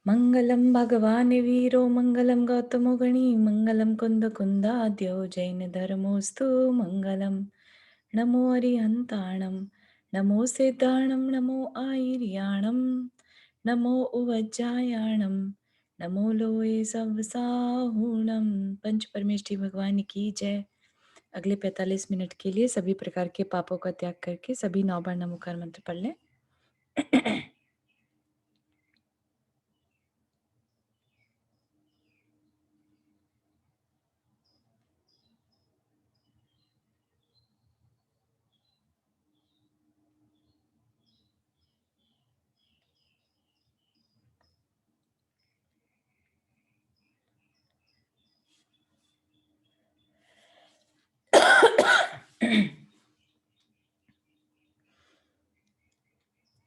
मंगलम भगवान वीरो मंगलम गौतमो गणी मंगलम कुंद कुंदाद्यो जैन धर्मोस्तु मंगलम। नमो अरिहंताणम नमो सिद्धाणम नमो आयर्याणम नमो उवज्जायाणम नमो लोए सवसाहुणम। पंच परमेष्ठी भगवान की जय। अगले 45 मिनट के लिए सभी प्रकार के पापों का त्याग करके सभी 9 बार नमोकार मंत्र पढ़ लें।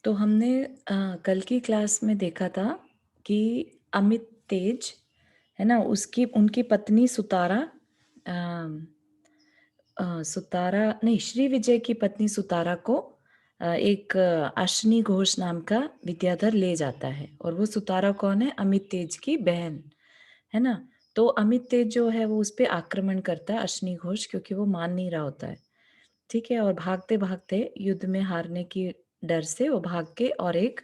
तो हमने कल की क्लास में देखा था कि अमित तेज है ना, उसकी उनकी पत्नी सुतारा सुतारा नहीं, श्री विजय की पत्नी सुतारा को एक अश्विनी घोष नाम का विद्याधर ले जाता है। और वो सुतारा कौन है? अमित तेज की बहन है ना। तो अमित तेज जो है वो उस पर आक्रमण करता है, अश्विनी घोष, क्योंकि वो मान नहीं रहा होता है। ठीक है। और भागते भागते युद्ध में हारने की डर से वो भाग के और एक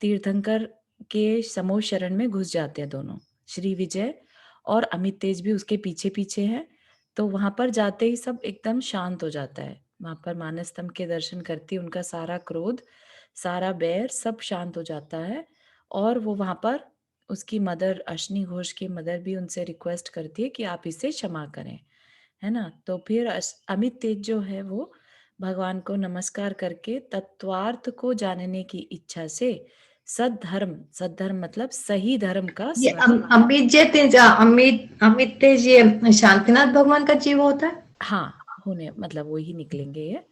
तीर्थंकर के समूह शरण में घुस जाते हैं दोनों, श्री विजय और अमित तेज भी उसके पीछे पीछे हैं। तो वहां पर जाते ही सब एकदम शांत हो जाता है। वहां पर मानस स्तंभ के दर्शन करती उनका सारा क्रोध, सारा बैर सब शांत हो जाता है। और वो वहां पर उसकी मदर, अश्विनी घोष की मदर भी उनसे रिक्वेस्ट करती है कि आप इसे क्षमा करें, है ना। तो फिर अमित तेज जो है वो भगवान को नमस्कार करके तत्वार्थ को जानने की इच्छा से सद्धर्म, सद्धर्म मतलब सही धर्म का ये स्वरूप। अमित जे तेज अमित अमित तेज ये शांतिनाथ भगवान का जीव होता है। हाँ, होने मतलब वो ही निकलेंगे ये।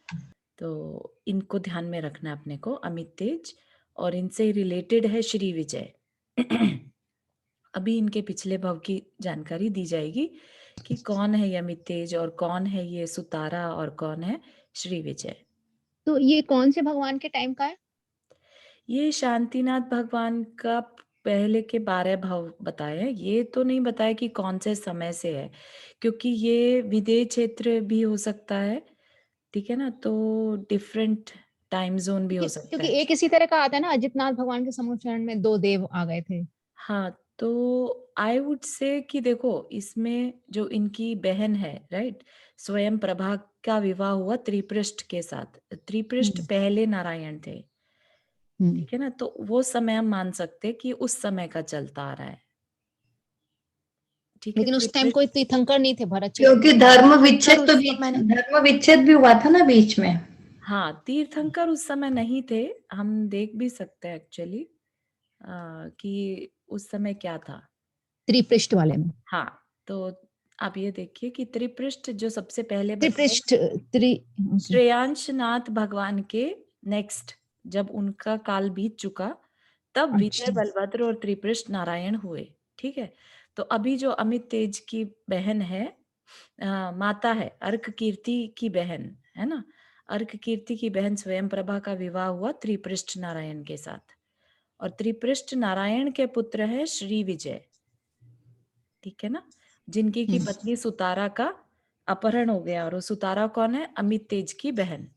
तो इनको ध्यान में रखना है अपने को, अमित तेज। और इनसे रिलेटेड है श्री विजय। अभी इनके पिछले भव की जानकारी दी जाएगी कि कौन है ये अमित तेज और कौन है ये सुतारा और कौन है श्री विजय। तो ये कौन से भगवान के टाइम का है? ये शांतिनाथ भगवान का पहले के 12 भव बताए हैं। ये तो नहीं बताया कि कौन से समय से है, क्योंकि ये विदेह क्षेत्र भी हो सकता है। ठीक है ना, तो डिफरेंट टाइम जोन भी हो सकता क्योंकि है। एक इसी तरह का आता है ना, अजितनाथ भगवान के समुचरण में 2 देव आ गए थे। हाँ, तो आई वुड से कि देखो, इसमें जो इनकी बहन है, राइट, स्वयं प्रभा का विवाह हुआ त्रिपृष्ठ के साथ। त्रिपृष्ठ पहले नारायण थे। ठीक है ना, तो वो समय हम मान सकते हैं कि उस समय का चलता आ रहा है। ठीक है। लेकिन उस टाइम कोई तीर्थंकर नहीं थे, भरत क्योंकि तीर्थंकर उस समय, धर्म विच्छेद भी हुआ था ना बीच में। हाँ, तीर्थंकर उस समय नहीं थे। हम देख भी सकते हैं एक्चुअली कि उस समय क्या था त्रिपृष्ठ वाले में। हाँ, तो आप ये देखिए कि त्रिपृष्ठ जो सबसे पहले बताए, त्रिपृष्ठ श्रेयांशनाथ भगवान के नेक्स्ट, जब उनका काल बीत चुका तब विजय, अच्छा। बलभद्र और त्रिपृष्ठ नारायण हुए। ठीक है। तो अभी जो अमित तेज की बहन है, माता है, अर्क कीर्ति की बहन है ना। अर्क कीर्ति की बहन स्वयं प्रभा का विवाह हुआ त्रिपृष्ठ नारायण के साथ। और त्रिपृष्ठ नारायण के पुत्र है श्री विजय। ठीक है ना, जिनकी की पत्नी सुतारा का अपहरण हो गया। और वो सुतारा कौन है? अमित तेज की बहन।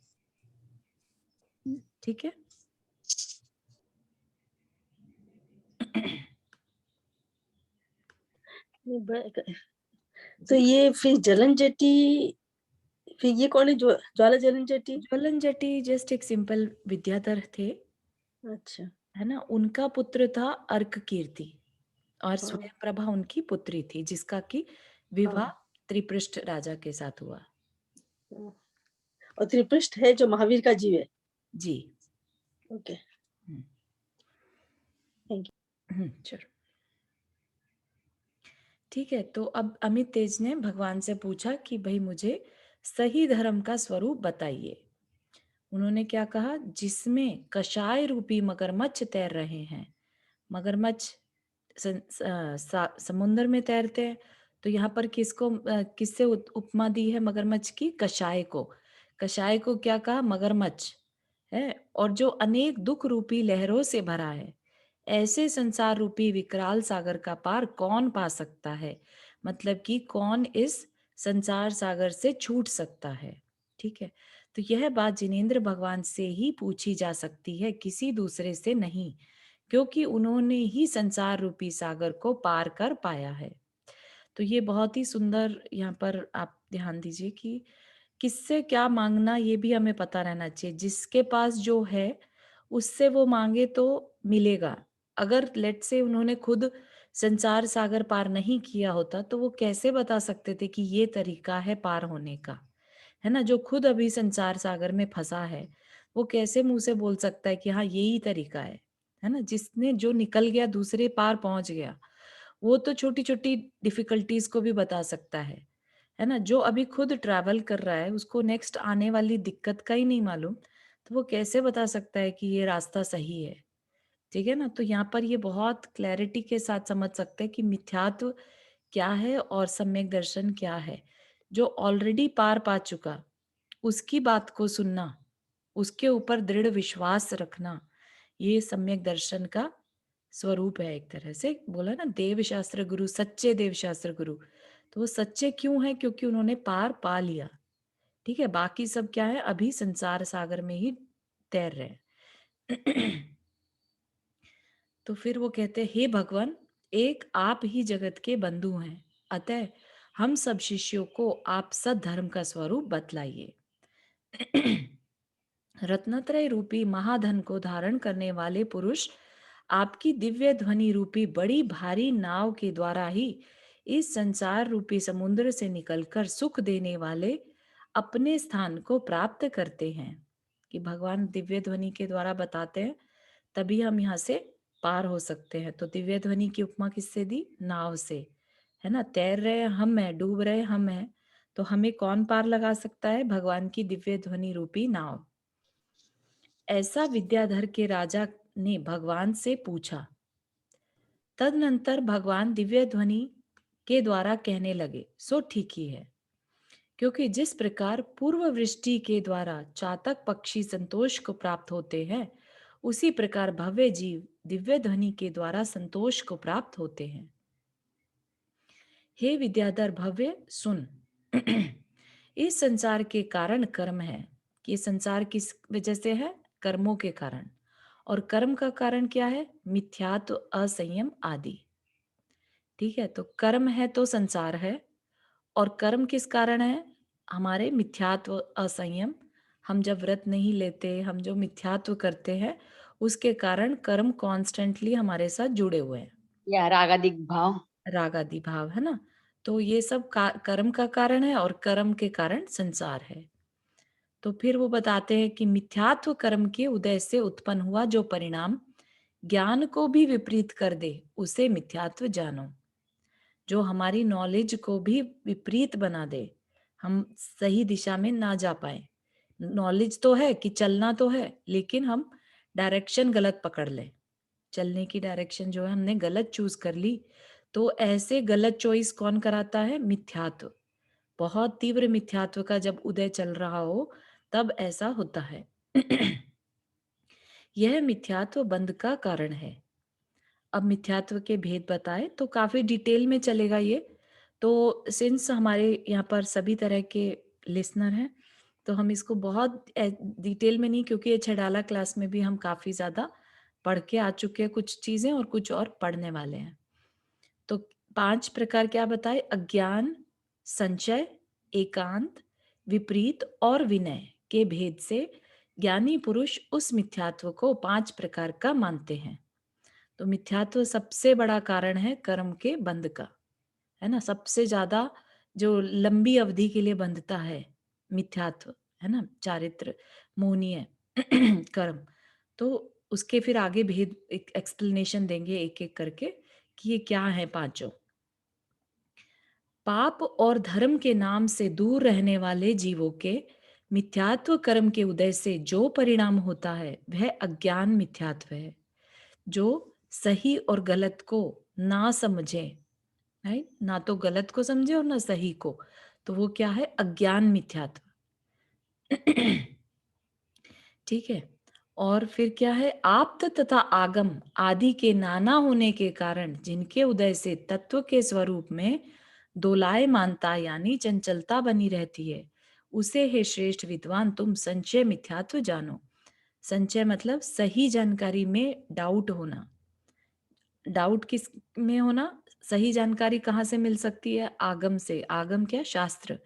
ठीक है। तो ये फिर जलन जेट्टी, फिर ये कौन है? ज्वाला जलन जेट्टी? ज्वलन जेट्टी जस्ट एक सिंपल विद्याधर थे, अच्छा, है ना। उनका पुत्र था अर्क कीर्ति और हाँ, स्वयं प्रभा उनकी पुत्री थी, जिसका की विवाह त्रिपृष्ठ राजा के साथ हुआ। हाँ। और त्रिपृष्ठ है जो महावीर का जीव है। जी। Okay, thank you. चलो, ठीक है। तो अब अमित तेज ने भगवान से पूछा कि भाई मुझे सही धर्म का स्वरूप बताइए। उन्होंने क्या कहा? जिसमें कषाय रूपी मगरमच्छ तैर रहे हैं। मगरमच्छ समुद्र में तैरते हैं, तो यहाँ पर किसको किससे उपमा दी है मगरमच्छ की? कषाय को। कषाय को क्या कहा? मगरमच्छ है। और जो अनेक दुख रूपी लहरों से भरा है, ऐसे संसार रूपी विकराल सागर का पार कौन पा सकता है, मतलब कि कौन इस संसार सागर से छूट सकता है। ठीक है, तो यह बात जिनेंद्र भगवान से ही पूछी जा सकती है, किसी दूसरे से नहीं, क्योंकि उन्होंने ही संसार रूपी सागर को पार कर पाया है। तो ये बहुत ही सुंदर, यहाँ पर आप ध्यान दीजिए कि किससे क्या मांगना ये भी हमें पता रहना चाहिए। जिसके पास जो है उससे वो मांगे तो मिलेगा। अगर लेट से उन्होंने खुद संसार सागर पार नहीं किया होता तो वो कैसे बता सकते थे कि ये तरीका है पार होने का, है ना। जो खुद अभी संसार सागर में फंसा है वो कैसे मुंह से बोल सकता है कि हाँ यही तरीका है ना। जिसने जो निकल गया, दूसरे पार पहुंच गया, वो तो छोटी छोटी डिफिकल्टीज को भी बता सकता है ना। जो अभी खुद ट्रैवल कर रहा है उसको नेक्स्ट आने वाली दिक्कत का ही नहीं मालूम, तो वो कैसे बता सकता है कि ये रास्ता सही है। ठीक है ना। तो यहाँ पर ये बहुत क्लैरिटी के साथ समझ सकते हैं कि मिथ्यात्व क्या है और सम्यक दर्शन क्या है। जो ऑलरेडी पार पा चुका उसकी बात को सुनना, उसके ऊपर दृढ़ विश्वास रखना, ये सम्यक दर्शन का स्वरूप है। एक तरह से बोला ना, देव शास्त्र गुरु, सच्चे देव शास्त्र गुरु। तो वो सच्चे क्यों है? क्योंकि उन्होंने पार पा लिया। ठीक है, बाकी सब क्या है, अभी संसार सागर में ही तैर रहे हैं। तो फिर वो कहते हैं, हे भगवान, एक आप ही जगत के बंधु हैं, अतः हम सब शिष्यों को आप सद्धर्म का स्वरूप बतलाइए। रत्नत्रय रूपी महाधन को धारण करने वाले पुरुष आपकी दिव्य ध्वनि रूपी बड़ी भारी नाव के द्वारा ही इस संसार रूपी समुद्र से निकलकर सुख देने वाले अपने स्थान को प्राप्त करते हैं। कि भगवान दिव्य ध्वनि के द्वारा बताते हैं तभी हम यहाँ से पार हो सकते हैं। तो दिव्य ध्वनि की उपमा किससे दी? नाव से, है ना। तैर रहे हम हैं, डूब रहे हम हैं, तो हमें कौन पार लगा सकता है? भगवान की दिव्य ध्वनि रूपी नाव। ऐसा विद्याधर के राजा ने भगवान से पूछा। तदनंतर भगवान दिव्य ध्वनि के द्वारा कहने लगे, सो ठीक ही है, क्योंकि जिस प्रकार पूर्व वृष्टि के द्वारा चातक पक्षी संतोष को प्राप्त होते हैं, उसी प्रकार भव्य जीव दिव्य ध्वनि के द्वारा संतोष को प्राप्त होते हैं। हे विद्याधर भव्य, सुन। इस संसार के कारण कर्म है। कि संसार किस वजह से है? कर्मों के कारण। और कर्म का कारण क्या है? मिथ्यात्व, असंयम आदि। ठीक है, तो कर्म है तो संसार है, और कर्म किस कारण है? हमारे मिथ्यात्व, असंयम। हम जब व्रत नहीं लेते, हम जो मिथ्यात्व करते हैं, उसके कारण कर्म कॉन्स्टेंटली हमारे साथ जुड़े हुए हैं। या रागादिक भाव। राग आदि भाव, है ना। तो ये सब कर्म का कारण है, और कर्म के कारण संसार है। तो फिर वो बताते हैं कि मिथ्यात्व कर्म के उदय से उत्पन्न हुआ जो परिणाम ज्ञान को भी विपरीत कर दे, उसे मिथ्यात्व जानो। जो हमारी नॉलेज को भी विपरीत बना दे, हम सही दिशा में ना जा पाए। नॉलेज तो है कि चलना तो है, लेकिन हम डायरेक्शन गलत पकड़ लें, चलने की डायरेक्शन जो है हमने गलत चूज कर ली। तो ऐसे गलत चॉइस कौन कराता है? मिथ्यात्व। बहुत तीव्र मिथ्यात्व का जब उदय चल रहा हो तब ऐसा होता है। यह मिथ्यात्व बंध का कारण है। अब मिथ्यात्व के भेद बताए तो काफी डिटेल में चलेगा ये। तो सिंस हमारे यहाँ पर सभी तरह के लिसनर हैं, तो हम इसको बहुत डिटेल में नहीं, क्योंकि ये छडाला क्लास में भी हम काफी ज्यादा पढ़ के आ चुके हैं कुछ चीजें, और कुछ और पढ़ने वाले हैं। तो 5 प्रकार क्या बताए? अज्ञान, संचय, एकांत, विपरीत और विनय के भेद से ज्ञानी पुरुष उस मिथ्यात्व को 5 प्रकार का मानते हैं। तो मिथ्यात्व सबसे बड़ा कारण है कर्म के बंध का, है ना। सबसे ज्यादा जो लंबी अवधि के लिए बंधता है मिथ्यात्व, है ना, चारित्र, मोहनीय कर्म। तो उसके फिर आगे भेद एक एक्सप्लेनेशन देंगे एक एक करके कि ये क्या है पांचों। पाप और धर्म के नाम से दूर रहने वाले जीवों के मिथ्यात्व कर्म के उदय से जो परिणाम होता है वह अज्ञान मिथ्यात्व है। जो सही और गलत को ना समझे, राइट, ना तो गलत को समझे और ना सही को, तो वो क्या है? अज्ञान मिथ्यात्व। ठीक है। और फिर क्या है, आप्त तथा आगम आदि के नाना होने के कारण जिनके उदय से तत्व के स्वरूप में दोलायमानता यानी चंचलता बनी रहती है, उसे हे श्रेष्ठ विद्वान तुम संचय मिथ्यात्व जानो। संचय मतलब सही जानकारी में डाउट होना। डाउट किस में होना? सही जानकारी कहाँ से मिल सकती है? आगम से। आगम क्या? शास्त्र,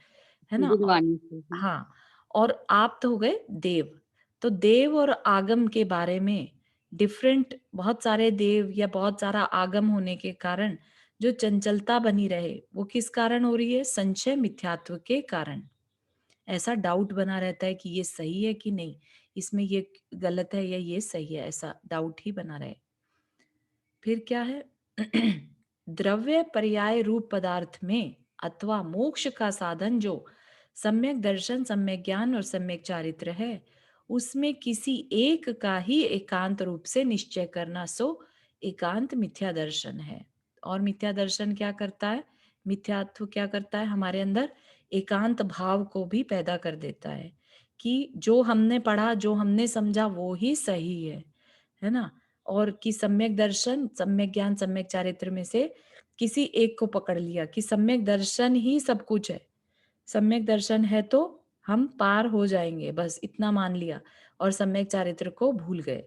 है ना? और गुरुवाणी से। हाँ, और आप तो हो गए देव। तो देव और आगम के बारे में डिफरेंट, बहुत सारे देव या बहुत सारा आगम होने के कारण जो चंचलता बनी रहे, वो किस कारण हो रही है? संशय मिथ्यात्व के कारण। ऐसा डाउट बना रहता है कि ये सही है कि नहीं, इसमें ये गलत है या ये सही है, ऐसा डाउट ही बना रहे। फिर क्या है? द्रव्य पर्याय रूप पदार्थ में अथवा मोक्ष का साधन जो सम्यक दर्शन, सम्यक ज्ञान और सम्यक चारित्र है, उसमें किसी एक का ही एकांत रूप से निश्चय करना सो एकांत मिथ्या दर्शन है। और मिथ्या दर्शन क्या करता है? मिथ्यात्व क्या करता है? हमारे अंदर एकांत भाव को भी पैदा कर देता है कि जो हमने पढ़ा, जो हमने समझा, वो ही सही है ना? और कि सम्यक दर्शन, सम्यक ज्ञान, सम्यक चारित्र में से किसी एक को पकड़ लिया कि सम्यक दर्शन ही सब कुछ है, सम्यक दर्शन है तो हम पार हो जाएंगे, बस इतना मान लिया और सम्यक चारित्र को भूल गए।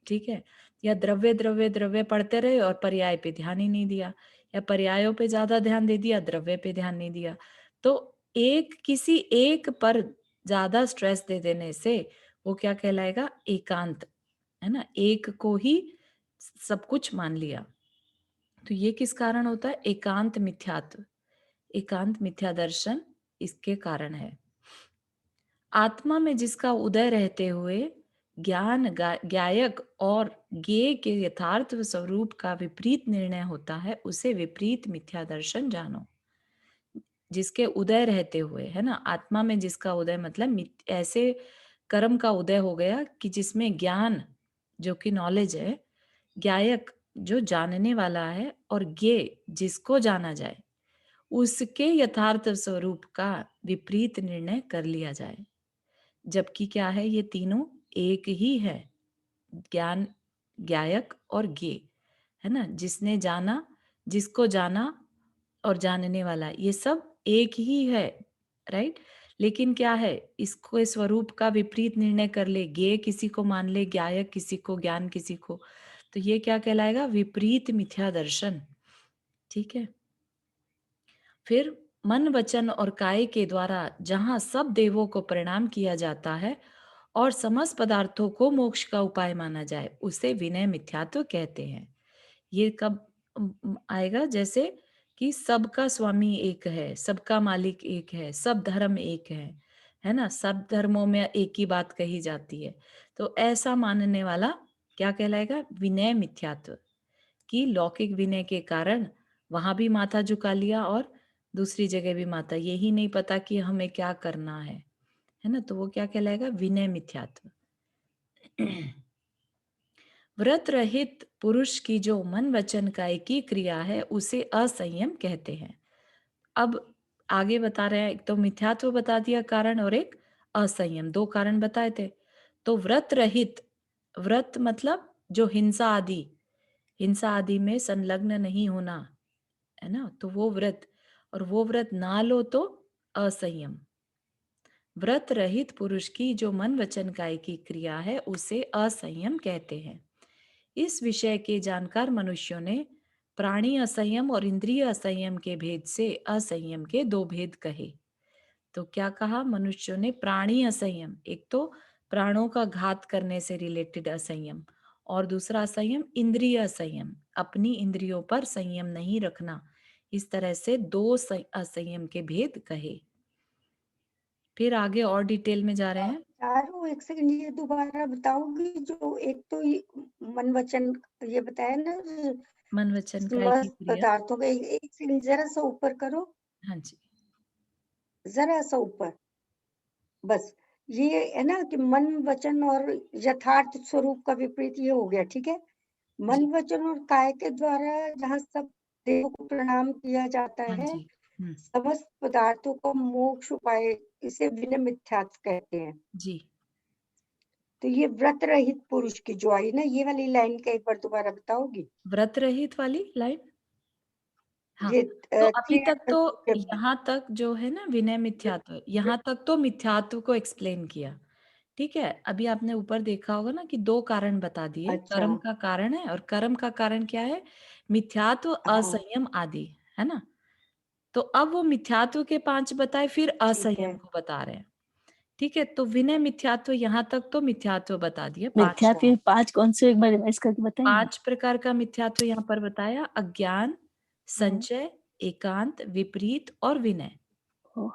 ठीक है? या द्रव्य द्रव्य द्रव्य पढ़ते रहे और पर्याय पे ध्यान ही नहीं दिया, या पर्यायों पे ज्यादा ध्यान दे दिया, द्रव्य पे ध्यान नहीं दिया। तो किसी एक पर ज्यादा स्ट्रेस दे देने से वो क्या कहलाएगा? एकांत, है ना? एक को ही सब कुछ मान लिया। तो ये किस कारण होता है? एकांत मिथ्यात्व, एकांत मिथ्या दर्शन इसके कारण है। आत्मा में जिसका उदय रहते हुए ज्ञान ज्ञायक और ज्ञेय के यथार्थ स्वरूप का विपरीत निर्णय होता है, उसे विपरीत मिथ्या दर्शन जानो। जिसके उदय रहते हुए, है ना, आत्मा में जिसका उदय मतलब ऐसे कर्म का उदय हो गया कि जिसमें ज्ञान जो कि नॉलेज है, ज्ञायक जो जानने वाला है, और ज्ञेय जिसको जाना जाए, उसके यथार्थ स्वरूप का विपरीत निर्णय कर लिया जाए। जबकि क्या है? ये तीनों एक ही है, ज्ञान, ज्ञायक और ज्ञेय, है ना? जिसने जाना, जिसको जाना और जानने वाला, ये सब एक ही है, राइट? लेकिन क्या है? इसको स्वरूप का विपरीत निर्णय कर ले, ज्ञेय किसी को मान ले, ज्ञायक किसी को, ज्ञान किसी को, तो ये क्या कहलाएगा? विपरीत मिथ्या दर्शन। ठीक है? फिर मन, वचन और काय के द्वारा जहां सब देवों को प्रणाम किया जाता है और समस्त पदार्थों को मोक्ष का उपाय माना जाए, उसे विनय मिथ्यात्व कहते हैं। ये कब आएगा? जैसे कि सबका स्वामी एक है, सबका मालिक एक है, सब धर्म एक है ना? सब धर्मों में एक ही बात कही जाती है। तो ऐसा मानने वाला क्या कहलाएगा? विनय मिथ्यात्व। कि लौकिक विनय के कारण वहां भी माथा झुका लिया और दूसरी जगह भी माथा, यही नहीं पता कि हमें क्या करना है ना? तो वो क्या कहलाएगा? विनय मिथ्यात्व। व्रत रहित पुरुष की जो मन वचन काय की क्रिया है, उसे असंयम कहते हैं। अब आगे बता रहे हैं, एक तो मिथ्यात्व बता दिया कारण, और एक असंयम, दो कारण बताए थे। तो व्रत रहित, व्रत मतलब जो हिंसा आदि में संलग्न नहीं होना, है ना? तो वो व्रत, और वो व्रत ना लो तो असंयम। व्रत रहित पुरुष की जो मन वचन काय की क्रिया है, उसे असंयम कहते हैं। इस विषय के जानकार मनुष्यों ने प्राणी असंयम और इंद्रिय असंयम के भेद से असंयम के दो भेद कहे। तो क्या कहा मनुष्यों ने? प्राणी असंयम, एक तो प्राणों का घात करने से रिलेटेड असंयम, और दूसरा असंयम इंद्रिय असंयम, अपनी इंद्रियों पर संयम नहीं रखना। इस तरह से दो असंयम के भेद कहे। फिर आगे और डिटेल में जा रहे हैं। चारू, एक सेकंड, ये दोबारा बताओगी? जो एक तो ये मन वचन ये बताया ना, मन वचन काय की समस्त क्रिया। पदार्थों का, एक सेकंड जरा सा ऊपर करो, हाँ जी, जरा सा ऊपर, बस। ये है ना कि मन वचन और यथार्थ स्वरूप का विपरीत ये हो गया, ठीक है? मन जी, वचन और काय के द्वारा जहाँ सब देवों को प्रणाम किया जाता हाँ है, जी, समस्त पदार्थों का मोक्ष उपाय, इसे विनय मिथ्यात्व कहते हैं। जी, तो ये व्रत रहित पुरुष की जो आई ना, ये वाली लाइन का एक बार दोबारा बताओगी? व्रत रहित वाली लाइन। हाँ, ये तो अभी तक तो 350। यहाँ तक जो है ना विनय मिथ्यात्व, यहाँ तक तो मिथ्यात्व को एक्सप्लेन किया। ठीक है, अभी आपने ऊपर देखा होगा ना कि 2 कारण बता दिए, अच्छा, कर्म का कारण है और कर्म का कारण क्या है? मिथ्यात्व, हाँ, असंयम आदि, है ना? तो अब वो मिथ्यात्व के 5 बताए, फिर ठीक है। असंयम को बता रहे हैं। ठीक है, तो विनय मिथ्यात्व यहाँ तक तो मिथ्यात्व बता दिए 5। मिथ्यात्व ये 5 कौन से एक बार रिवाइज करके बताएंगे? 5 प्रकार का मिथ्यात्व यहाँ पर बताया, अज्ञान, संचय, एकांत, विपरीत और विनय। ओह,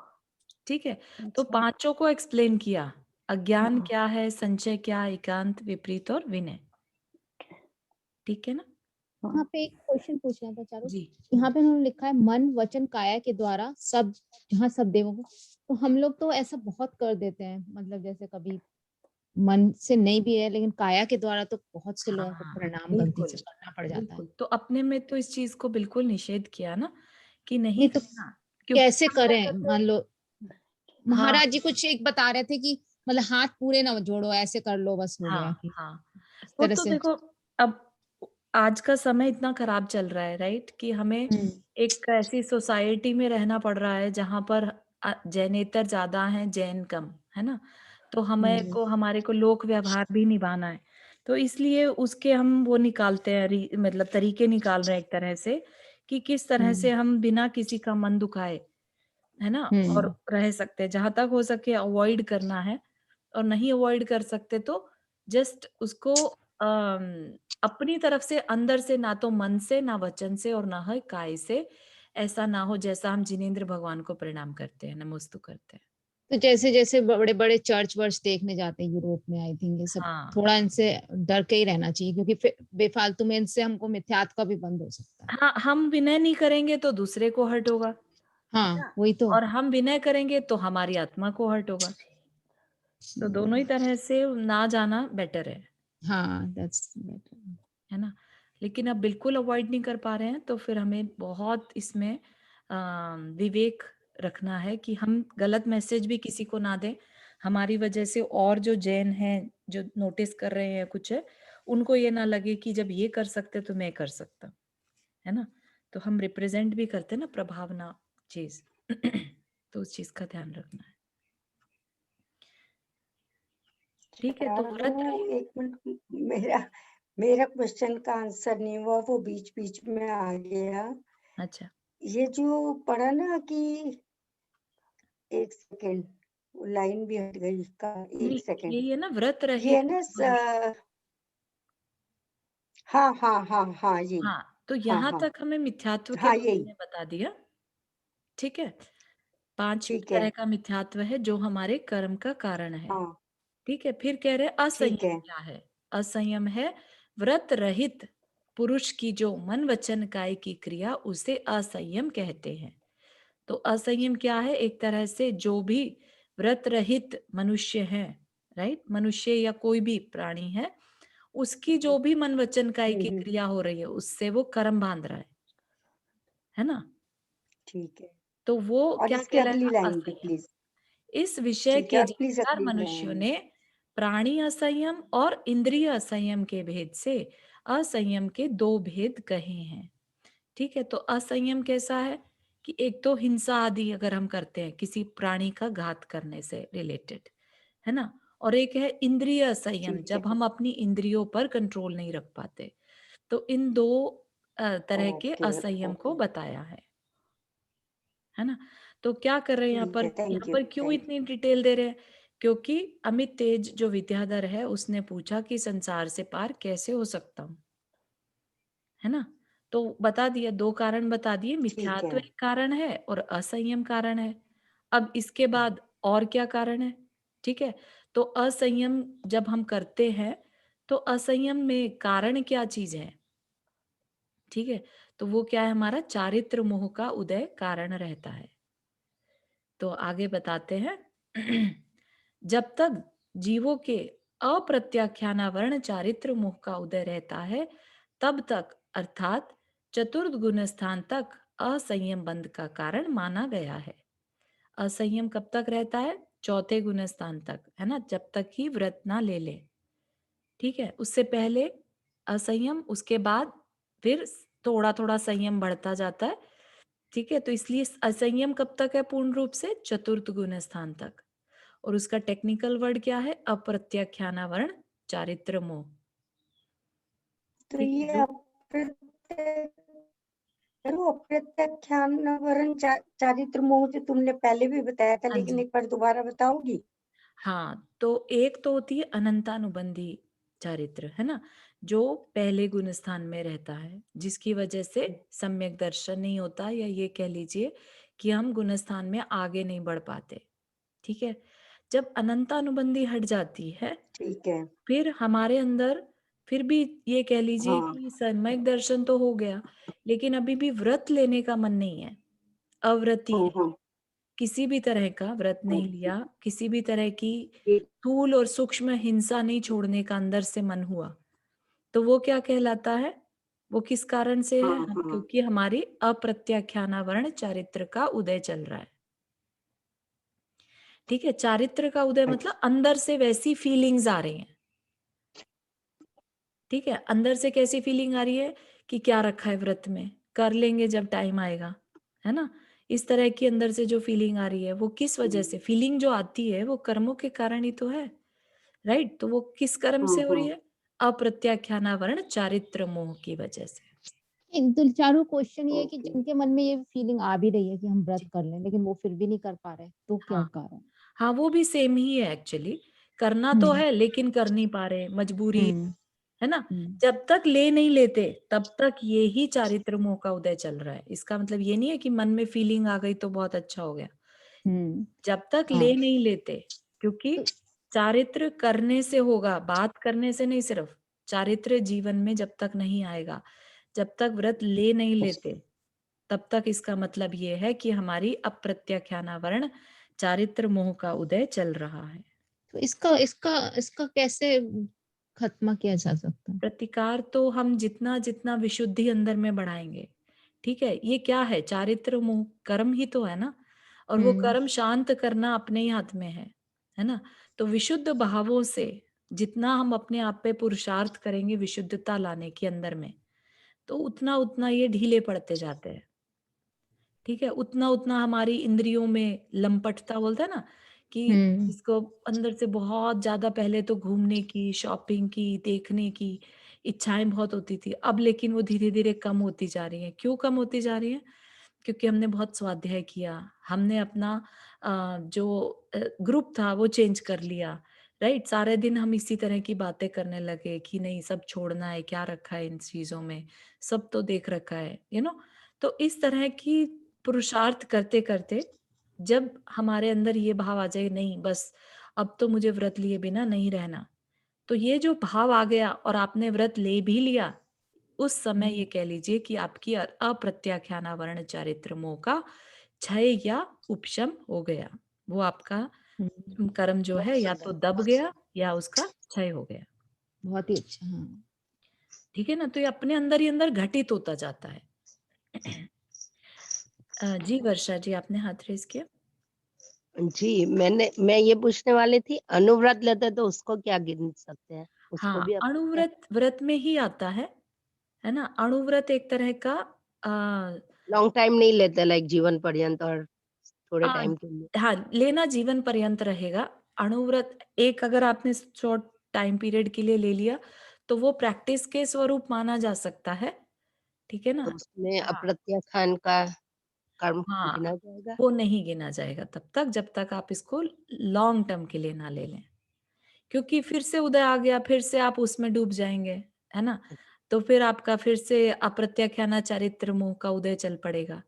ठीक है, तो अच्छा। पांचों को एक्सप्लेन किया, अज्ञान हाँ, क्या है, संचय क्या, एकांत, विपरीत और विनय। ठीक है ना? यहाँ हाँ, पे एक क्वेश्चन पूछना था चारू। जी। यहाँ पे उन्होंने लिखा है मन वचन काया के द्वारा सब, जहाँ सब देवों को, तो हम लोग तो ऐसा बहुत कर देते हैं, मतलब जैसे कभी मन से नहीं भी है लेकिन काया के द्वारा तो बहुत से लोगों को हाँ, प्रणाम गलती बिल्कुल, से करना पड़ जाता है। बिल्कुल। तो अपने में तो इस चीज को बिल्कुल निषेध किया ना कि नहीं नहीं तो करना, क्योंकि कैसे हम करें? पहले मान तो लो हाँ, महाराज जी कुछ एक बता रहे थे कि मतलब हाथ पूरे ना जोड़ो, ऐसे कर लो, बस हो गया हाँ, कि हाँ। इस वो तरह तो से। देखो, अब आज का समय इतना खराब चल रहा है, राइट? कि हमें एक ऐसी सोसाइटी में रहना पड़ रहा है जहां पर जैनेतर ज्यादा हैं, जैन कम, है ना? तो हमारे को लोक व्यवहार भी निभाना है। तो इसलिए उसके हम वो निकालते हैं, मतलब तरीके निकाल रहे हैं एक तरह से कि किस तरह से हम बिना किसी का मन दुखाए, है ना, और रह सकते हैं। जहां तक हो सके अवॉइड करना है, और नहीं अवॉइड कर सकते तो जस्ट उसको अपनी तरफ से अंदर से, ना तो मन से, ना वचन से और ना है काय से, ऐसा ना हो जैसा हम जिनेंद्र भगवान को प्रणाम करते हैं, नमस्तु करते हैं। तो जैसे जैसे बड़े बड़े चर्च वर्च देखने जाते हैं यूरोप में, आई थिंक ये सब हाँ, थोड़ा इनसे डर के ही रहना चाहिए, क्योंकि फिर बेफालतू में इनसे हमको मिथ्यात्व का भी बंद हो सकता है। हाँ, हम विनय नहीं करेंगे तो दूसरे को हर्ट होगा, है हाँ ना? वही तो। और हम विनय करेंगे तो हमारी आत्मा को हर्ट होगा। तो दोनों ही तरह से ना जाना बेटर हाँ दैट्स है ना? लेकिन अब बिल्कुल अवॉइड नहीं कर पा रहे हैं, तो फिर हमें बहुत इसमें विवेक रखना है कि हम गलत मैसेज भी किसी को ना दें, हमारी वजह से और जो जैन हैं जो नोटिस कर रहे हैं कुछ है, उनको ये ना लगे कि जब ये कर सकते तो मैं कर सकता, है ना? तो हम रिप्रेजेंट भी करते हैं ना प्रभावना चीज तो उस चीज का ध्यान रखना है। ठीक है, तो व्रत चारू, रहित। एक मिनट, मेरा मेरा क्वेश्चन का आंसर नहीं हुआ, वो बीच बीच में आ गया। अच्छा, ये जो पढ़ा ना कि, एक सेकेंड, लाइन भी हट गई का, नहीं, एक सेकेंड। ये ना व्रत ये है रहित ना मनुष्य। हाँ हाँ हाँ हाँ, ये, हाँ, तो हाँ यहाँ हाँ तक हमें मिथ्यात्व के हाँ, बारे यही, में बता दिया। ठीक है, 5 ठीक है, तरह का मिथ्यात्व है जो हमारे कर्म का कारण है। हाँ, ठीक है, फिर कह रहे ठीक असंयम है, क्या है? असंयम है व्रत रहित पुरुष की जो मन वचन काय की क्रिया, उसे असंयम कहते हैं। तो असंयम क्या है? एक तरह से जो भी व्रत रहित मनुष्य है, राइट, मनुष्य या कोई भी प्राणी है, उसकी जो भी मन वचन काय की हम्म, क्रिया हो रही है, उससे वो कर्म बांध रहा है ना? ठीक है। तो वो और क्या इसकी अगली कहलाएगा? लाइन भी असंयम। प्लीज। इस विषय ठीक है, के और प्लीज जानकार अगली मनुष्यों लाइन। ने प्राणी असंयम और इंद्रिय असंयम के भेद से असंयम के 2 भेद कहे हैं। ठीक है, तो असंयम कैसा है कि एक तो हिंसा आदि अगर हम करते हैं किसी प्राणी का घात करने से रिलेटेड, है ना? और एक है इंद्रिय असंयम, ठीक है, जब हम अपनी इंद्रियों पर कंट्रोल नहीं रख पाते। तो इन 2 तरह के ओके असंयम को ओके, बताया है ना? तो क्या कर रहे हैं ठीक है, यहाँ थैंक यू, पर क्यों थैंक इतनी डिटेल दे रहे हैं? क्योंकि अमित तेज जो विद्याधर है उसने पूछा कि संसार से पार कैसे हो सकता हूँ, है ना? तो बता दिया, 2 कारण बता दिए, ठीक है, मिथ्यात्व एक कारण है और असंयम कारण है। अब इसके बाद और क्या कारण है? ठीक है, तो असंयम जब हम करते हैं तो असंयम में कारण क्या चीज है? ठीक है, तो वो क्या है? हमारा चारित्र मोह का उदय कारण रहता है। तो आगे बताते हैं जब तक जीवों के अप्रत्याख्यानावरण चारित्र मोह का उदय रहता है, तब तक अर्थात चतुर्थ गुण स्थान तक असंयम बंध का कारण माना गया है। असंयम कब तक रहता है? चौथे गुण स्थान तक, है ना, जब तक ही व्रत ना ले ले। ठीक है, उससे पहले असंयम, उसके बाद फिर थोड़ा थोड़ा संयम बढ़ता जाता है। ठीक है, तो इसलिए असंयम कब तक है? पूर्ण रूप से चतुर्थ गुण स्थान तक। और उसका टेक्निकल वर्ड क्या है? अप्रत्याख्यानावरण चारित्र मोह। तो ठीक है, ये जो अप्रत्याख्यान वरण चारित्र मोह जो तुमने पहले भी बताया था, हाँ लेकिन जी, एक बार दोबारा बताओगी? हाँ, तो एक तो होती है अनंतानुबंधी चारित्र, है ना, जो पहले गुण स्थान में रहता है, जिसकी वजह से सम्यक दर्शन नहीं होता, या ये कह लीजिए कि हम गुण स्थान में आगे नहीं बढ़ पाते। ठीक है, जब अनंतानुबंधी हट जाती है, ठीक है। फिर हमारे अंदर फिर भी ये कह लीजिए हाँ। कि सम्यक दर्शन तो हो गया, लेकिन अभी भी व्रत लेने का मन नहीं है, अव्रती है, हाँ। किसी भी तरह का व्रत नहीं लिया, किसी भी तरह की ठीक। स्थूल और सूक्ष्म हिंसा नहीं छोड़ने का अंदर से मन हुआ, तो वो क्या कहलाता है? वो किस कारण से है? हाँ हाँ। क्योंकि हमारी अप्रत्याख्यानावरण चारित्र का उदय चल रहा है। ठीक है, चारित्र का उदय मतलब अंदर से वैसी फीलिंग्स आ रही हैं। ठीक है, अंदर से कैसी फीलिंग आ रही है कि क्या रखा है व्रत में, कर लेंगे जब टाइम आएगा, है ना, इस तरह की अंदर से जो फीलिंग आ रही है, वो किस वजह से फीलिंग जो आती है, वो कर्मों के कारण ही तो है, राइट? तो वो किस कर्म हाँ से हो रही हाँ। है? अप्रत्याख्यानावरण चारित्र मोह की वजह से। तो चारू क्वेश्चन ये है कि ओके। जिनके मन में ये फीलिंग आ भी रही है कि हम व्रत जी, कर लें, लेकिन वो फिर भी नहीं कर पा रहे, तो क्या हाँ, कारण? हाँ, वो भी सेम ही है एक्चुअली, करना तो हम्म है लेकिन कर नहीं पा रहे, मजबूरी, हम्म है ना? हम्म जब तक ले नहीं लेते तब तक ये ही चारित्र मोह का उदय चल रहा है। इसका मतलब ये नहीं है कि मन में फीलिंग आ गई तो बहुत अच्छा हो गया। हम्म, जब तक हाँ। ले नहीं लेते, क्योंकि तो चारित्र करने से होगा, बात करने से नहीं, सिर्फ चारित्र जीवन में जब तक नहीं आएगा, जब तक व्रत ले नहीं लेते, तब तक इसका मतलब ये है कि हमारी अप्रत्याख्यानावरण चारित्र मोह का उदय चल रहा है। तो इसका इसका इसका कैसे खत्म किया जा सकता है? प्रतिकार तो हम जितना जितना विशुद्धि अंदर में बढ़ाएंगे, ठीक है, ये क्या है? चारित्र मोह कर्म ही तो है ना, और वो हम्म कर्म शांत करना अपने ही हाथ में है ना? तो विशुद्ध भावों से जितना हम अपने आप पे पुरुषार्थ करेंगे विशुद्धता लाने के अंदर में, तो उतना उतना ये ढीले पड़ते जाते हैं। ठीक है, उतना उतना हमारी इंद्रियों में लंपटता, बोलते हैं ना, कि हम्म इसको अंदर से बहुत ज्यादा, पहले तो घूमने की, शॉपिंग की, देखने की इच्छाएं बहुत होती थी, अब लेकिन वो धीरे धीरे कम होती जा रही हैं। क्यों कम होती जा रही है? क्योंकि हमने बहुत स्वाध्याय किया, हमने अपना जो ग्रुप था वो चेंज कर लिया, राइट? सारे दिन हम इसी तरह की बातें करने लगे कि नहीं, सब छोड़ना है, क्या रखा है इन चीजों में, सब तो देख रखा है, तो इस तरह की पुरुषार्थ करते करते जब हमारे अंदर ये भाव आ जाए, नहीं बस अब तो मुझे व्रत लिए बिना नहीं रहना, तो ये जो भाव आ गया और आपने व्रत ले भी लिया, उस समय ये कह लीजिए कि आपकी अप्रत्याख्यानावरण चारित्र मोह का क्षय या उपशम हो गया। वो आपका कर्म जो है बहुत या तो सुंदर, दब गया या उसका क्षय हो गया। बहुत ही अच्छा। हाँ। ठीक है ना, तो ये अपने अंदर ही अंदर घटित होता जाता है। जी वर्षा जी, आपने हाथ रेज किया। जी, मैं ये पूछने वाली थी, अनुव्रत लेते तो उसको क्या गिन सकते हैं? उसको हाँ, भी अपने अणुव्रत व्रत में ही आता है ना? अणुव्रत एक तरह का लॉन्ग टाइम नहीं लेते लाइक जीवन पर्यंत और थोड़े आ, टाइम के लिए। हाँ, लेना जीवन पर्यंत रहेगा। अणुव्रत एक अगर आपने शॉर्ट टाइम पीरियड के लिए ले लिया, तो वो प्रैक्टिस के स्वरूप माना जा सकता है। ठीक है तो ना? उसमें हाँ, अप्रत्याख्यान का कर्म हाँ, गिना जाएगा? वो नहीं गिना जाएगा तब तक जब तक आप इसको लॉन्ग टर्म के लिए ना ले लें, क्योंकि फिर से उदय आ गया, फिर से आप उसमें डूब जाएंगे, है ना? तो फिर आपका फिर से अप्रत्याख्याना चारित्र मोह का उदय चल पड़ेगा।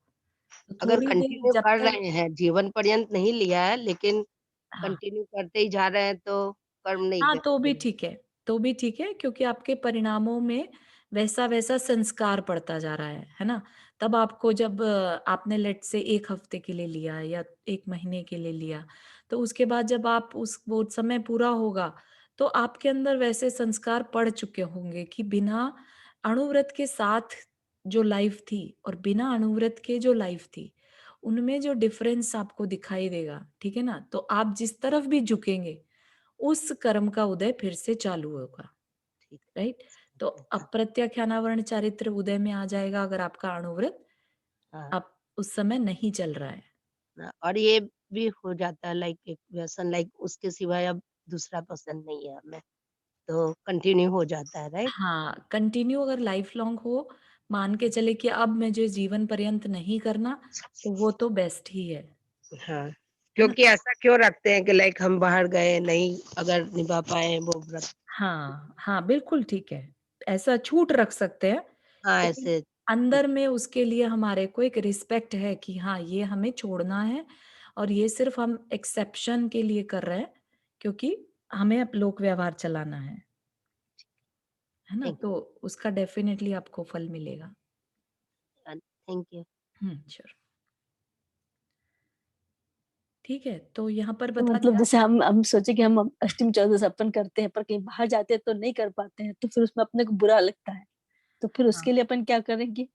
तो अगर थोड़ी देर कंटिन्यू जब कर तक, रहे हैं, जीवन पर्यंत नहीं लिया है, लेकिन हाँ, कंटिन्यू करते ही जा रहे हैं तो कर्म नहीं हाँ, तो भी गिना। ठीक है, तो भी ठीक है, क्योंकि आपके परिणामों में वैसा-वैसा संस्कार पड़ता जा रहा है ना? तब आपको जब आपने लेट्स से 1 हफ्ते के लिए लिया या 1 महीने के लिए लिया, तो उसके बाद जब आप उस वो समय पूरा होगा, तो आपके अंदर वैसे संस्कार पड़ चुके होंगे कि बिना अणुव्रत के साथ जो लाइफ थी और बिना अणुव्रत के जो लाइफ थी, उनमें जो डिफरेंस आपको दिखाई देगा, ठीक है ना? तो आप जिस तरफ भी झुकेंगे, उस कर्म का उदय फिर से चालू होगा। ठीक राइट। तो है। अप्रत्याख्यानावरण चारित्र उदय में आ जाएगा अगर आपका अणुव्रत हाँ, आप उस समय नहीं चल रहा है। और ये भी हो जाता है लाइक एक व्यसन, लाइक उसके सिवाय अब दूसरा पसंद नहीं है हमें, तो कंटिन्यू हो जाता है, राइट? हाँ, कंटिन्यू अगर लाइफ लॉन्ग हो, मान के चले कि अब मुझे जीवन पर्यंत नहीं करना, तो वो तो बेस्ट ही है हाँ, ना? क्योंकि ऐसा क्यों रखते हैं कि लाइक हम बाहर गए नहीं अगर निभा पाए वो व्रत। हाँ, हाँ, बिल्कुल ठीक है। ऐसा छूट रख सकते हैं, हाँ, लेकिन ऐसे अंदर में उसके लिए हमारे को एक रिस्पेक्ट है कि हाँ, ये हमें छोड़ना है और ये सिर्फ़ हम एक्सेप्शन के लिए कर रहे हैं, क्योंकि हमें अब लोक व्यवहार चलाना है ना? थैंक तो उसका डेफ़िनेटली आपको फल मिलेगा। Thank you. श्योर। ठीक है, तो यहाँ पर तो बता मतलब दिया। जैसे हम सोचे कि हम अष्टमी चौदस अपन करते हैं पर कहीं बाहर जाते हैं तो नहीं कर पाते हैं, तो फिर उसमें अपने को बुरा लगता है, तो फिर हाँ, उसके लिए अपन क्या करेंगे?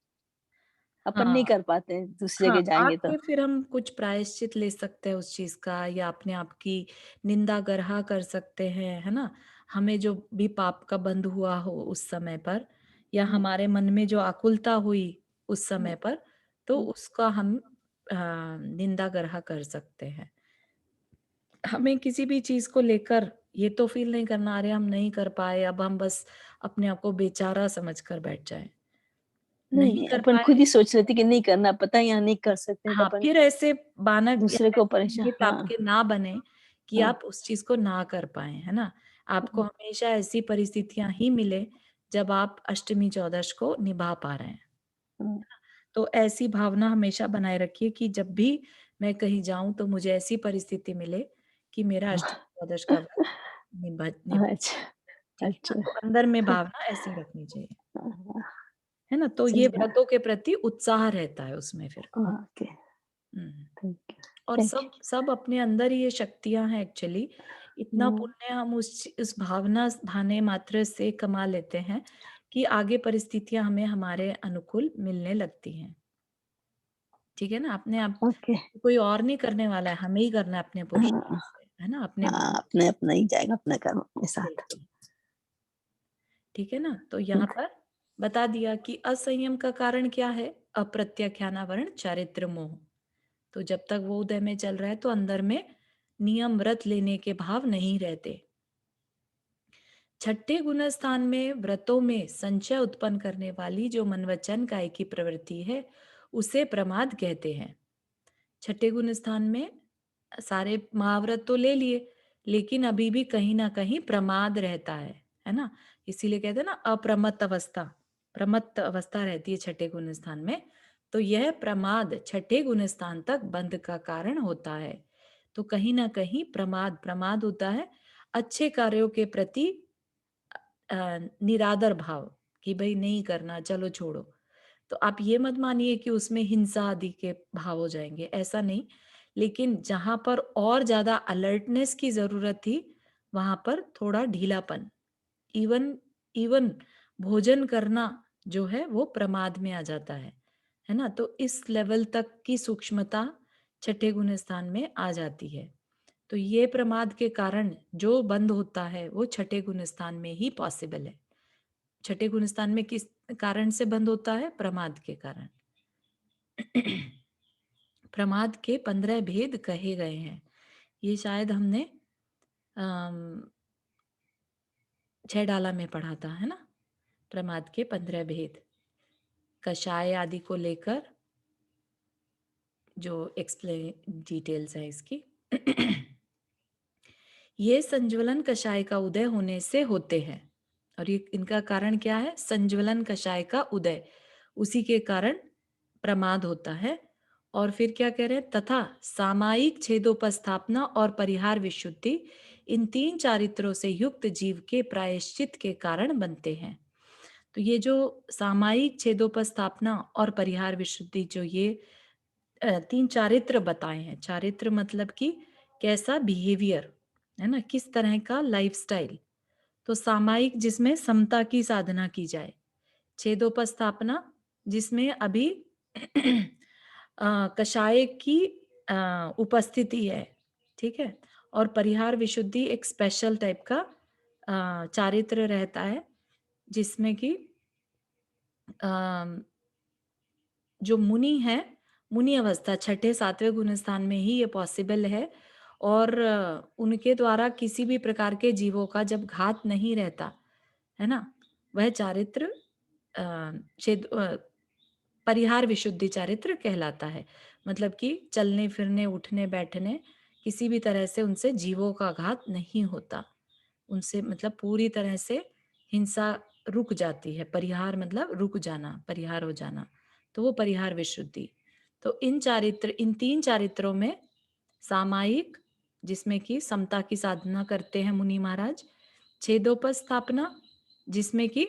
अपन हाँ। नहीं कर पाते हैं दूसरी हाँ, जगह जाएंगे तो। आके फिर हम कुछ प्रायश्चित ले सकते हैं उस चीज़ का या अपने आप की निंदा गर्हा कर सकते हैं, है ना? हमें जो भी पाप का बंध हुआ हो उस समय पर या हम्म, हमारे मन में जो आकुलता हुई उस समय हम्म, पर, तो हम्म, उसका हम निंदा गर्हा कर सकते हैं। हमें किसी भी चीज़ को लेकर ये तो फ़ील नहीं करना, अरे हम नहीं कर पाए, अब हम बस अपने आप को बेचारा समझ कर बैठ जाएँ। नहीं नहीं कर अपन खुद पाए। ही सोच लेते कि नहीं करना, पता है यहाँ नहीं कर सकते हैं, तो हाँ, अपन फिर ऐसे बानक या दूसरे को ऐसे परेशान, इंगित हाँ, आपके ना बने कि हाँ, आप उस चीज़ को ना कर पाएँ, है ना? आपको हम्म, हमेशा ऐसी परिस्थितियाँ ही मिले जब आप अष्टमी चौदस को निभा पा रहे हैं। हम्म, तो ऐसी भावना हमेशा बनाए रखिए कि जब भी मैं कहीं जाऊँ तो मुझे ऐसी परिस्थिति मिले कि मेरा अष्टमी चौदस का व्रत निभ अच्छा, ठीक है ना? अच्छा, तो अंदर में भावना ऐसी रखनी चाहिए, हाँ, है ना? तो ये सही है, व्रतों के प्रति उत्साह रहता है उसमें फिर। Okay, hmm. थैंक यू, और थैंक सब सब अपने अंदर ही ये शक्तियाँ हैं एक्चुअली। इतना यू। पुण्य हम उस भावना भाने मात्र से कमा लेते हैं कि आगे परिस्थितियाँ हमें हमारे अनुकूल मिलने लगती हैं। ठीक है ना? अपने आप ओके, कोई और नहीं करने वाला है, हमें ही करना है अपने पुरुषार्थ हाँ, से, है ना? अपने हाँ, अपने अपना ही जाएगा अपना कर्म अपने साथ। बिल्कुल, ठीक है ना? तो यहाँ पर बता दिया कि असंयम का कारण क्या है? अप्रत्याख्यानावरण चारित्र मोह। तो जब तक वो उदय में चल रहा है तो अंदर में नियम व्रत लेने के भाव नहीं रहते। छठे गुण स्थान में व्रतों में संचय उत्पन्न करने वाली जो मन वचन काय की प्रवृत्ति है उसे प्रमाद कहते हैं। छठे गुण स्थान में सारे महाव्रत तो ले लिए लेकिन अभी भी कहीं ना कहीं प्रमाद रहता है ना? इसीलिए कहते हैं ना अप्रमत्त अवस्था, प्रमत्त अवस्था रहती है छठे गुण स्थान में। तो यह प्रमाद छठे गुण स्थान तक बंध का कारण होता है। तो कहीं ना कहीं प्रमाद प्रमाद होता है अच्छे कार्यों के प्रति निरादर भाव कि भाई नहीं करना, चलो छोड़ो। तो आप ये मत मानिए कि उसमें हिंसा आदि के भाव हो जाएंगे, ऐसा नहीं। लेकिन जहां पर और ज्यादा अलर्टनेस की जरूरत थी वहां पर थोड़ा ढीलापन, इवन इवन भोजन करना जो है वो प्रमाद में आ जाता है ना? तो इस लेवल तक की सूक्ष्मता छठे गुण स्थान में आ जाती है। तो ये प्रमाद के कारण जो बंद होता है वो छठे गुण स्थान में ही पॉसिबल है। छठे गुण स्थान में किस कारण से बंद होता है? प्रमाद के कारण। प्रमाद के 15 भेद कहे गए हैं। ये शायद हमने 6 डाला में पढ़ा था, है ना? प्रमाद के 15 भेद कषाय आदि को लेकर जो एक्सप्लेन डिटेल्स है इसकी। ये संज्वलन कषाय का उदय होने से होते हैं और ये इनका कारण क्या है? संज्वलन कषाय का उदय, उसी के कारण प्रमाद होता है। और फिर क्या कह रहे हैं? तथा सामायिक छेदोपस्थापना और परिहार विशुद्धि इन 3 चारित्रों से युक्त जीव के प्रायश्चित के कारण बनते हैं। तो ये जो सामायिक छेदोपस्थापना और परिहार विशुद्धि जो ये 3 चारित्र बताए हैं, चारित्र मतलब कि कैसा बिहेवियर, है ना? किस तरह का लाइफस्टाइल। तो सामायिक जिसमें समता की साधना की जाए, छेदोपस्थापना जिसमें अभी कषाय की उपस्थिति है, ठीक है? और परिहार विशुद्धि एक स्पेशल टाइप का चारित्र रहता है जिसमें कि जो मुनि है, मुनि अवस्था छठे सातवें गुण स्थान में ही ये पॉसिबल है, और उनके द्वारा किसी भी प्रकार के जीवों का जब घात नहीं रहता है ना, वह चारित्र परिहार विशुद्धि चारित्र कहलाता है। मतलब कि चलने फिरने उठने बैठने किसी भी तरह से उनसे जीवों का घात नहीं होता, उनसे मतलब पूरी तरह से हिंसा रुक जाती है। परिहार मतलब रुक जाना, परिहार हो जाना, तो वो परिहार विशुद्धि। तो इन तीन चारित्रों में सामायिक, जिसमें कि समता की साधना करते हैं मुनि महाराज, छेदोपस्थापना जिसमें कि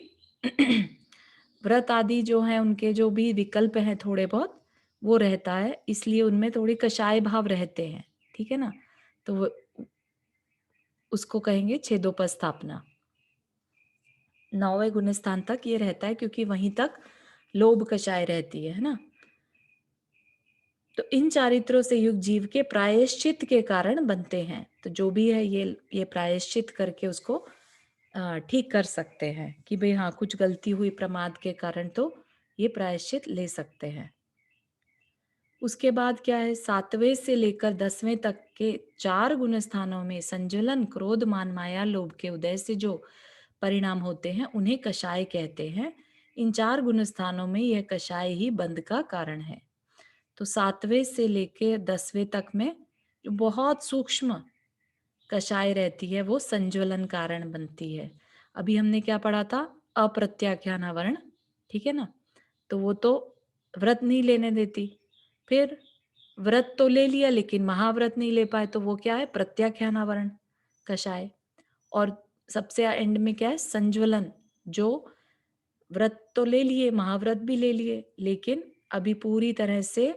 व्रत आदि जो है उनके जो भी विकल्प हैं थोड़े बहुत वो रहता है, इसलिए उनमें थोड़ी कषाय भाव रहते हैं, ठीक है ना, तो उसको कहेंगे छेदोपस्थापना। 9वें गुण स्थान तक ये रहता है, क्योंकि वहीं तक लोभ कषाय रहती है ना। तो इन चारित्रों से युक्त जीव के प्रायश्चित के कारण बनते हैं। तो जो भी है ये प्रायश्चित करके उसको ठीक कर सकते हैं कि भाई हाँ कुछ गलती हुई प्रमाद के कारण, तो ये प्रायश्चित ले सकते हैं। उसके बाद क्या है, 7वें से लेकर 10वें तक के 4 गुण स्थानों में संजलन, क्रोध, मान, माया, लोभ के उदय से जो परिणाम होते हैं उन्हें कषाय कहते हैं। इन 4 गुण स्थानों में यह कषाय ही बंध का कारण है। तो 7वें से लेकर 10वें तक में जो बहुत सूक्ष्म कषाय रहती है वो संज्वलन कारण बनती है। अभी हमने क्या पढ़ा था, अप्रत्याख्यान आवरण, ठीक है ना, तो वो तो व्रत नहीं लेने देती। फिर व्रत तो ले लिया लेकिन महाव्रत नहीं ले पाए, तो वो क्या है, प्रत्याख्यान आवरण कषाय। और सबसे एंड में क्या है, संज्वलन, जो व्रत तो ले लिए, महाव्रत भी ले लिए, लेकिन अभी पूरी तरह से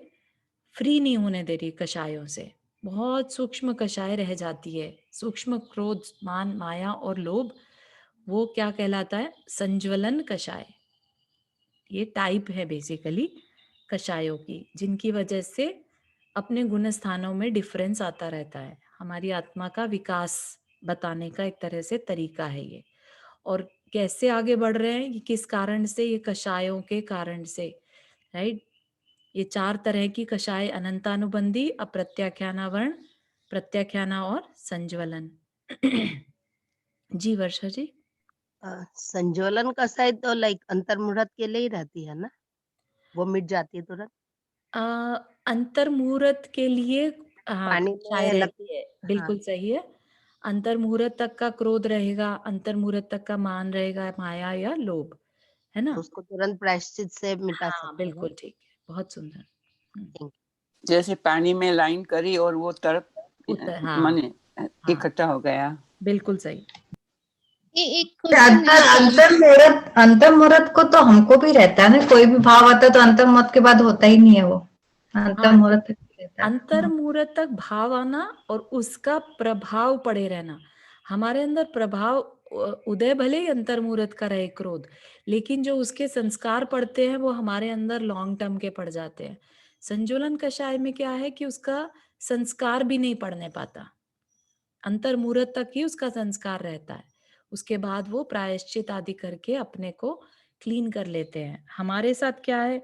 फ्री नहीं होने दे रही कषायों से, बहुत सूक्ष्म कषाय रह जाती है। सूक्ष्म क्रोध, मान, माया और लोभ, वो क्या कहलाता है, संज्वलन कषाय। ये टाइप है बेसिकली कषायों की, जिनकी वजह से अपने गुण स्थानों में डिफरेंस आता रहता है। हमारी आत्मा का विकास बताने का एक तरह से तरीका है ये, और कैसे आगे बढ़ रहे हैं, ये किस कारण से, ये कषायों के कारण से, राइट। ये 4 तरह की कषाय, अनंतानुबंधी, अप्रत्याख्यानावरण, प्रत्याख्याना और संज्वलन। जी वर्षा जी। संज्वलन का शायद तो लाइक अंतर्मुहूर्त के लिए ही रहती है ना, वो मिट जाती है तुरंत। अंतर्मुहूर्त के लिए हाँ पानी कषाय में रहती लगती है, हाँ, बिल्कुल सही है। अंतर्मुहूर्त तक का क्रोध रहेगा, अंतर्मुहूर्त तक का मान रहेगा, माया या लोभ, है ना। तो उसको तुरंत प्रायश्चित से मिटा हाँ सकते हैं, बिल्कुल ठीक है, बहुत सुंदर। राइट? जैसे पानी में लाइन करी और वो तरफ हाँ माने हाँ इकट्ठा हो गया। बिल्कुल सही। ये एक क्वेश्चन है अंतर्मुहूर्त को तो हमको भी रहता है ना, कोई भी भाव आता है तो अंतर्मुहूर्त के बाद होता ही नहीं है वो, हाँ, अंतर्मुहूर्त तक ही रहता है। अंतर्मुहूर्त तक भाव आना और उसका प्रभाव पड़े रहना। हमारे अंदर प्रभाव उदय भले ही अंतर्मुहूर्त का रहे क्रोध, लेकिन जो उसके संस्कार पड़ते हैं वो हमारे अंदर लॉन्ग टर्म के पड़ जाते हैं। संजुलन कषाय में क्या है कि उसका संस्कार भी नहीं पड़ने पाता, अंतर्मुहूर्त तक ही उसका संस्कार रहता है। उसके बाद वो प्रायश्चित आदि करके अपने को क्लीन कर लेते हैं। हमारे साथ क्या है,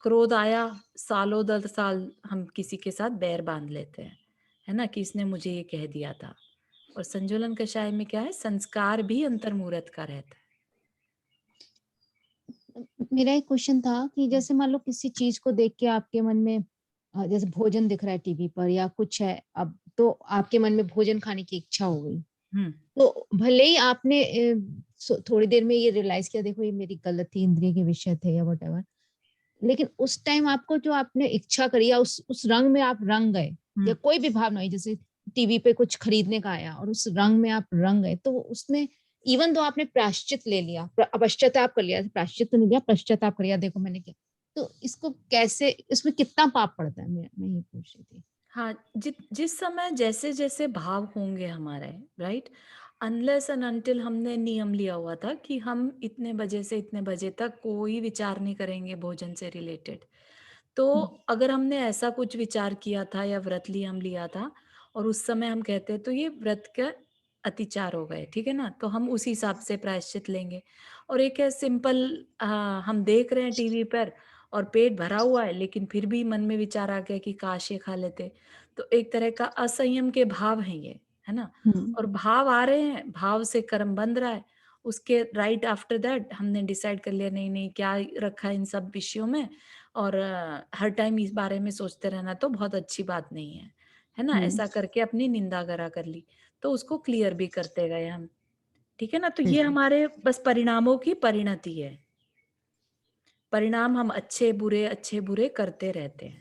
क्रोध आया, सालों 10 साल हम किसी के साथ बैर बांध लेते हैं, है ना, कि इसने मुझे ये कह दिया था। और संजुलन कषाय में क्या है, संस्कार भी अंतर्मुहूर्त का रहता है। मेरा एक क्वेश्चन था कि जैसे मान लो किसी चीज को देख के आपके मन में जैसे भोजन दिख रहा है टीवी पर या कुछ है, अब तो आपके मन में भोजन खाने की इच्छा हो गई, तो भले ही आपने थोड़ी देर में ये रियलाइज किया देखो ये मेरी गलती इंद्रिय के विषय थे या वट, लेकिन उस टाइम आपको जो आपने इच्छा करी या उस रंग में आप रंग गए या कोई भी भावना हुई, जैसे टीवी पे कुछ खरीदने का आया और उस रंग में आप रंग गए, तो उसमें इवन तो आपने प्रायश्चित ले लिया, पश्चाताप कर लिया, प्रायश्चित तो नहीं लिया, पश्चाताप कर लिया, देखो मैंने क्या, तो इसको कैसे, इसमें कितना पाप पड़ता है, मैं ये पूछ रही थी। हाँ, जिस समय जैसे जैसे भाव होंगे हमारे, राइट, अनलेस एंड अनटिल हमने नियम लिया हुआ था कि हम इतने बजे से इतने बजे तक कोई विचार नहीं करेंगे भोजन से रिलेटेड, तो अगर हमने ऐसा कुछ विचार किया था या व्रत लिया था और उस समय हम कहते हैं तो ये व्रत का अतिचार हो गए, ठीक है ना, तो हम उस हिसाब से प्रायश्चित लेंगे। और एक है सिंपल, हम देख रहे हैं टीवी पर और पेट भरा हुआ है, लेकिन फिर भी मन में विचार आ गया कि काश ये खा लेते। तो एक तरह का असंयम के भाव हैं ये, है ना। और भाव आ रहे हैं, भाव से कर्म बंध रहा है। उसके राइट आफ्टर दैट हमने डिसाइड कर लिया, नहीं नहीं, क्या रखा है इन सब विषयों में, और हर टाइम इस बारे में सोचते रहना तो बहुत अच्छी बात नहीं है ना। ऐसा करके अपनी निंदा करा कर ली, तो उसको क्लियर भी करते गए हम, ठीक है ना। तो ये हमारे बस परिणामों की परिणति है। परिणाम हम अच्छे बुरे करते रहते हैं।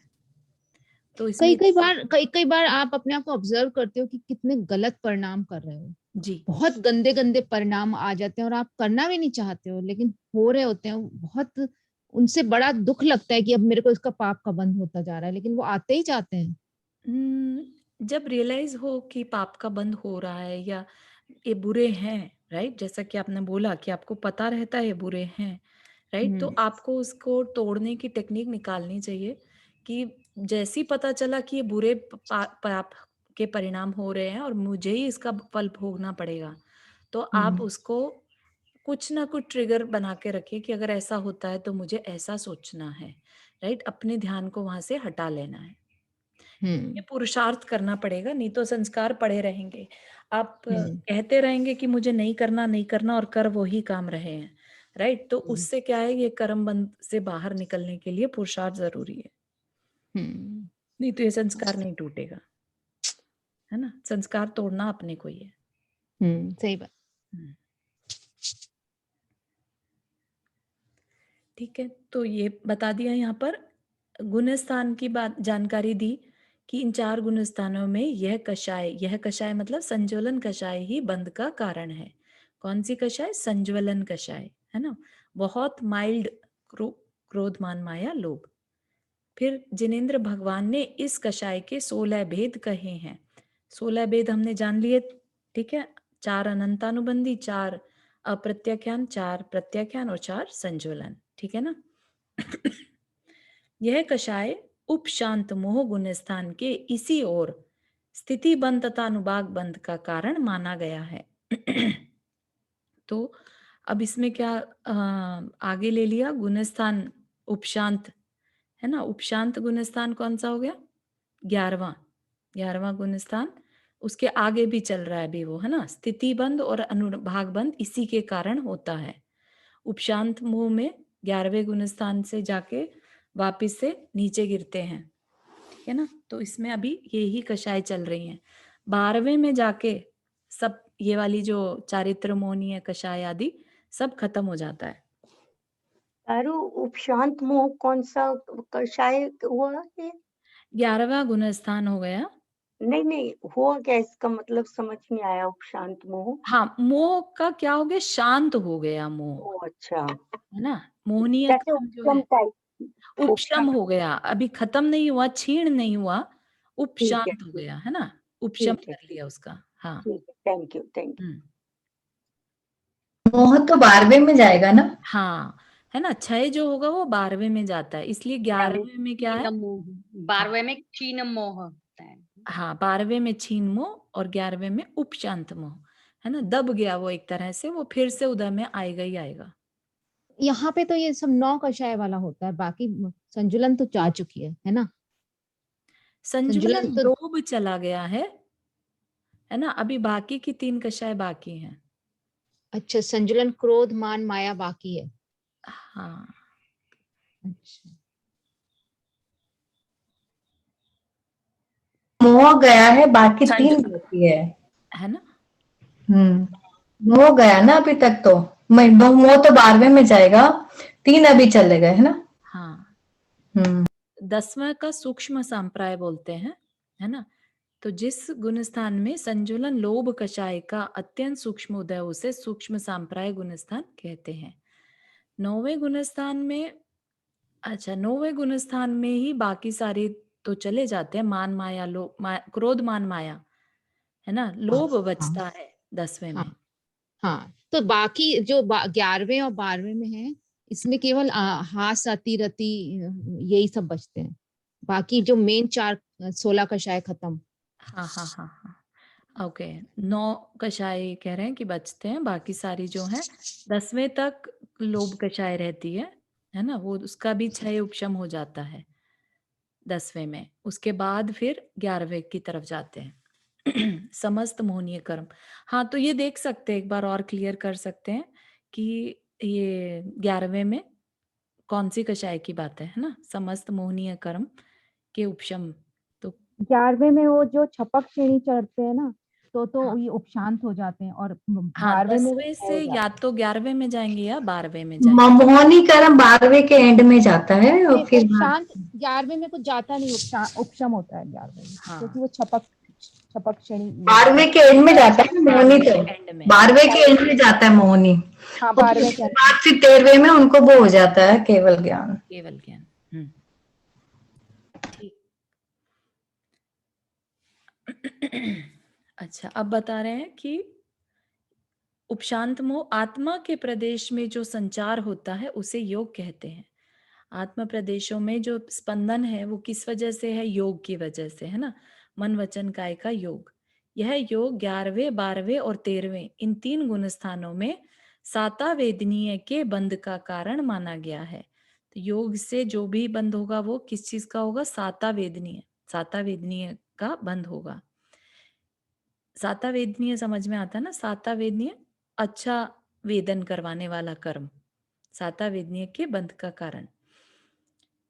तो इसमें कई बार आप अपने आप को ऑब्जर्व करते हो कि कितने गलत परिणाम कर रहे हो। जी बहुत गंदे गंदे परिणाम आ जाते हैं और आप करना भी नहीं चाहते हो, लेकिन हो रहे होते हैं। बहुत उनसे बड़ा दुख लगता है कि अब मेरे को इसका पाप का बंध होता जा रहा है, लेकिन वो आते ही जाते हैं। जब रियलाइज हो कि पाप का बंद हो रहा है या ये बुरे हैं, राइट, जैसा कि आपने बोला कि आपको पता रहता है ये बुरे हैं, राइट, तो आपको उसको तोड़ने की टेक्निक निकालनी चाहिए कि जैसे ही पता चला कि ये बुरे पाप के परिणाम हो रहे हैं और मुझे ही इसका फल भोगना पड़ेगा, तो आप उसको कुछ ना कुछ ट्रिगर बना के रखिए कि अगर ऐसा होता है तो मुझे ऐसा सोचना है, राइट, अपने ध्यान को वहां से हटा लेना है। ये पुरुषार्थ करना पड़ेगा, नहीं तो संस्कार पड़े रहेंगे। आप कहते रहेंगे कि मुझे नहीं करना और कर वो ही काम रहे हैं, राइट। तो उससे क्या है, ये कर्म बंध से बाहर निकलने के लिए पुरुषार्थ जरूरी है, नहीं तो ये संस्कार नहीं टूटेगा, है ना। संस्कार तोड़ना अपने को ही है। सही बात। ठीक है, तो ये बता दिया यहाँ पर। गुण स्थान की बात जानकारी दी कि इन 4 गुण स्थानों में यह कषाय मतलब संज्वलन कषाय ही बंध का कारण है। कौन सी कषाय? संज्वलन कषाय, है ना। बहुत माइल्ड क्रोध मान माया लोभ। फिर जिनेंद्र भगवान ने इस कषाय के 16 भेद कहे हैं। 16 भेद हमने जान लिए, ठीक है। 4 अनंतानुबंधी, 4 अप्रत्याख्यान, 4 प्रत्याख्यान और 4 संज्वलन, ठीक है ना। यह कषाय उपशांत मोह गुण स्थान के इसी ओर स्थिति बंध तथा अनुभाग बंध का कारण माना गया है। तो अब इसमें क्या आगे ले लिया, गुण स्थान उपशांत, है ना। उपशांत गुण स्थान कौन सा हो गया? 11वां गुण स्थान। उसके आगे भी चल रहा है अभी वो, है ना। स्थिति बंध और अनुभाग बंध इसी के कारण होता है। उपशांत मोह में 11वें गुण स्थान से जाके वापिस से नीचे गिरते हैं, ठीक है ना। तो इसमें अभी यही कषाय चल रही हैं। 12वें में जाके सब ये वाली जो चारित्र मोहनीय कषाय आदि सब खत्म हो जाता है। तारू उपशांत मोह कौन सा कषाय हुआ ये? 11वां गुण स्थान हो गया। नहीं हुआ क्या, इसका मतलब समझ नहीं आया। उपशांत मोह, हाँ, मोह का क्या हो गया? शांत हो गया मोह, ओ अच्छा, है ना। मोहनीय जैसे काम जो है उपशम टाइप। उपशम हो गया, अभी खत्म नहीं हुआ, क्षीण नहीं हुआ, ठीक है, उपशांत हो गया, है ना। उपशम ठीक है, कर लिया उसका। हाँ, ठीक है, थैंक यू। मोह तो 12वें में जाएगा ना। हाँ, है ना। 6 जो होगा वो 12वें में जाता है, इसलिए 11वें में क्या है? 12वें में क्षीण मोह होता है। हाँ, 12वें में क्षीण मोह और 11वें में उपशांत मोह, है ना। दब गया वो एक तरह से, वो फिर से उदय में आएगा ही आएगा। यहाँ पे तो ये सब 9 कषाय वाला होता है, बाकी संजुलन तो जा चुकी है ना। संजुलन तो लोभ चला गया है ना। अभी बाकी की 3 कषाय बाकी हैं। अच्छा, संजुलन क्रोध मान माया बाकी है। हाँ, अच्छा, मोह गया है, बाकी 3 बाकी है ना। मोह गया ना अभी तक तो। मोह तो 12वें में जाएगा, 3 अभी चले गए, है ना। हाँ, 10वां का सूक्ष्म संप्राय बोलते हैं, है ना। तो जिस गुण स्थान में संजुलन लोभ कषाय का अत्यंत सूक्ष्म उदय, उसे सूक्ष्म संप्राय गुण स्थान कहते हैं। 9वें गुण स्थान में, अच्छा 9वें गुण स्थान में ही बाकी सारे तो चले जाते हैं। मान माया क्रोध मान माया, है ना। लोभ बचता है 10वें में। हाँ, तो बाकी जो 11वें और 12वें में है, इसमें केवल हास अति रति यही सब बचते हैं। बाकी जो मेन 16 कषाय खत्म। हाँ, ओके। 9 कषाय कह रहे हैं कि बचते हैं, बाकी सारी जो है 10वें तक लोभ कषाय रहती है ना, वो उसका भी क्षय उपशम हो जाता है 10वें में। उसके बाद फिर 11वें की तरफ जाते हैं समस्त मोहनीय कर्म। हाँ, तो ये देख सकते हैं, एक बार और क्लियर कर सकते हैं कि ये 11वें में कौन सी कषाय की बात है ना, समस्त मोहनीय कर्म के उपशम। तो 11वें में वो जो छपक श्रेणी चढ़ते हैं ना, तो हाँ, ये उपशांत हो जाते हैं, और हाँ 12वें में वो 10वें क्षय से हो जाते या तो 11वें में जाएंगे या 12वें में जाएंगे। मोहनी कर्म 12वें के एंड में जाता है हैं। और नहीं, फिर उपशांत 11वें में कुछ जाता नहीं, उपशम होता है 11वें में, हाँ, क्योंकि वो छपक श्रेणी ये है। 12वें के एंड में जाता है मोहनी 12वें तो। के एंड में। 12वें के एंड में जाता है मोहनी, हाँ, और फिर 12वें उसके के अंत बाद फिर 13वें में उनको वो हो जाता है केवल ज्ञान। केवल ज्ञान। ठीक। अच्छा, अब बता रहे हैं कि उपशांत मोह आत्मा के प्रदेश में जो संचार होता है उसे योग कहते हैं। आत्मा प्रदेशों में जो स्पंदन है वो किस वजह से है? योग की वजह से, है ना। मन वचन काय का योग। यह योग 11वें 12वें और 13वें इन 3 गुण स्थानों में साता वेदनीय के बंध का कारण माना गया है। तो योग से जो भी बंध होगा वो किस चीज का होगा? साता वेदनीय का बंध होगा। साता वेदनीय समझ में आता है ना? साता वेदनीय अच्छा वेदन करवाने वाला कर्म, साता वेदनीय के बंध का कारण।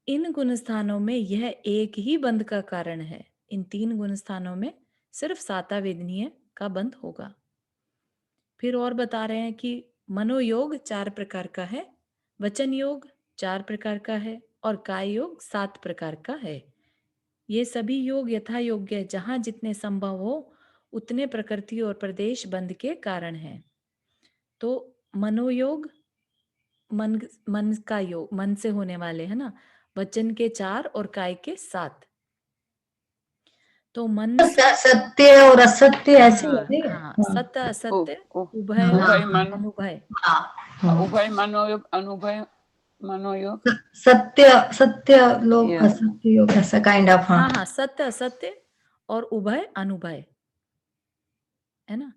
इन गुण स्थानों में यह एक ही बंध का कारण है। इन 3 गुण स्थानों में सिर्फ साता वेदनीय का बंध होगा। फिर और बता रहे हैं कि मनोयोग 4 प्रकार का है, वचन योग 4 प्रकार का है और काय योग 7 प्रकार का है। ये सभी योग यथा योग्य जहां जितने संभव हो उतने प्रकृति और प्रदेश बंध के कारण है। तो मनोयोग मन का योग, मन से होने वाले, है ना। वचन के 4 और काय के 7। तो मन से सत्य और असत्य ऐसे ही हाँ, है नहीं? हाँ, हाँ, सत्य असत्य उभय हाँ, और उभय मन अनुभय। हाँ, उभय मनोयोग अनुभय मनोयोग सत्य सत्य लोग या असत्य योग ऐसा काइंड ऑफ। हाँ, हाँ, हाँ, सत्य असत्य और उभय अनुभय, है ना।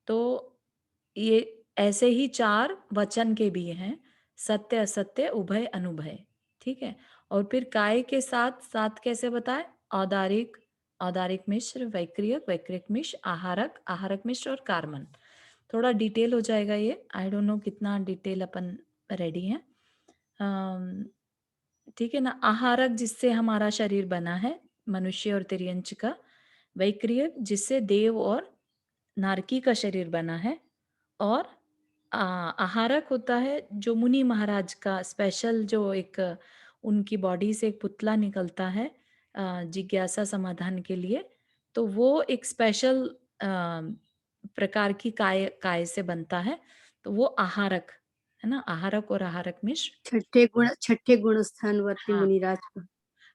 तो ये ऐसे ही 4 वचन के भी हैं, सत्य असत्य उभय अनुभय। ठीक है। और फिर काय के साथ 7 कैसे बताए? औदारिक, औदारिक मिश्र, वैक्रियक, वैक्रियक मिश्र, आहारक, आहारक मिश्र और कार्मन। थोड़ा डिटेल हो जाएगा ये, आई डोंट नो कितना डिटेल अपन रेडी हैं। ठीक है ना। आहारक जिससे हमारा शरीर बना है, मनुष्य और तिर्यंच का। वैक्रियक जिससे देव और नारकी का शरीर बना है। और आहारक होता है जो मुनि महाराज का स्पेशल, जो एक उनकी बॉडी से एक पुतला निकलता है जिज्ञासा समाधान के लिए। तो वो एक स्पेशल प्रकार की काय काय से बनता है। तो वो आहारक है ना। आहारक और आहारक मिश्र। छठे गुण स्थान वर्ती हाँ, मुनिराज का।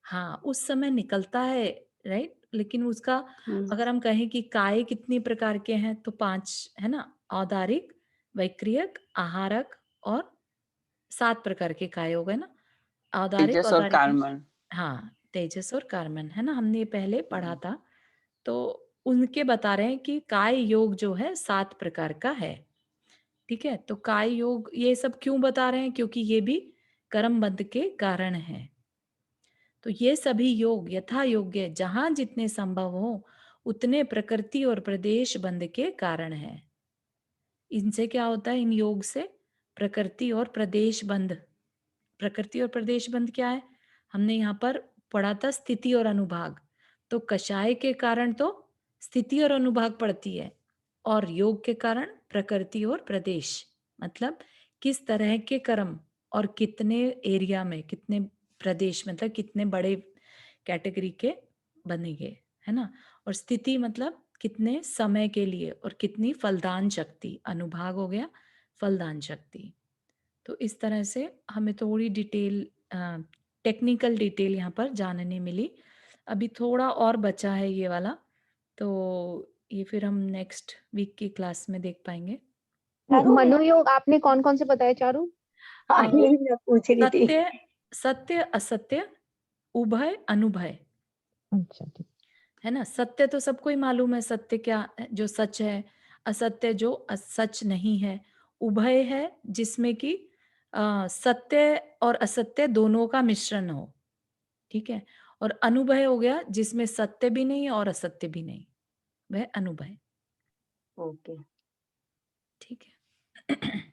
हाँ, उस समय निकलता है, राइट। लेकिन उसका हम्म, अगर हम कहें कि काय कितनी प्रकार के हैं तो 5 है ना। औदारिक, वैक्रियक, आहारक और 7 प्रकार के काय हो गए ना। औदारिक, तेजस और औदारिक में कार्बन। हाँ, तेजस और कार्बन, है ना। हमने ये पहले पढ़ा था। तो उनके बता रहे हैं कि काय योग जो है 7 प्रकार का है। ठीक है। तो काय योग ये सब क्यों बता रहे हैं? क्योंकि ये भी कर्म बंध के कारण है। तो ये सभी योग यथा योग्य जहां जितने संभव हो उतने प्रकृति और प्रदेश बंध के कारण है। इनसे क्या होता है? इन योग से प्रकृति और प्रदेश बंध। प्रकृति और प्रदेश बंध क्या है? हमने यहाँ पर पढ़ा था स्थिति और अनुभाग। तो कषाय के कारण तो स्थिति और अनुभाग पड़ती है, और योग के कारण प्रकृति और प्रदेश। मतलब किस तरह के कर्म और कितने एरिया में, कितने प्रदेश, मतलब कितने बड़े कैटेगरी के बनेंगे, है ना। और स्थिति मतलब कितने समय के लिए, और कितनी फलदान शक्ति। अनुभाग हो गया फलदान शक्ति। तो इस तरह से हमें थोड़ी डिटेल, टेक्निकल डिटेल यहाँ पर जानने मिली। अभी थोड़ा और बचा है ये वाला, तो ये फिर हम नेक्स्ट वीक की क्लास में देख पाएंगे। मनोयोग आपने कौन कौन से बताए चारू? हाँ, अ, यही मैं पूछ रही थी। सत्य, सत्य असत्य उभय अनुभय, अच्छा, ठीक। है ना। सत्य तो सबको ही मालूम है, सत्य क्या है? जो सच है। असत्य जो सच नहीं है। उभय है जिसमें कि सत्य और असत्य दोनों का मिश्रण हो, ठीक है। और अनुभय हो गया जिसमें सत्य भी नहीं और असत्य भी नहीं, वह अनुभय, ओके। ठीक है।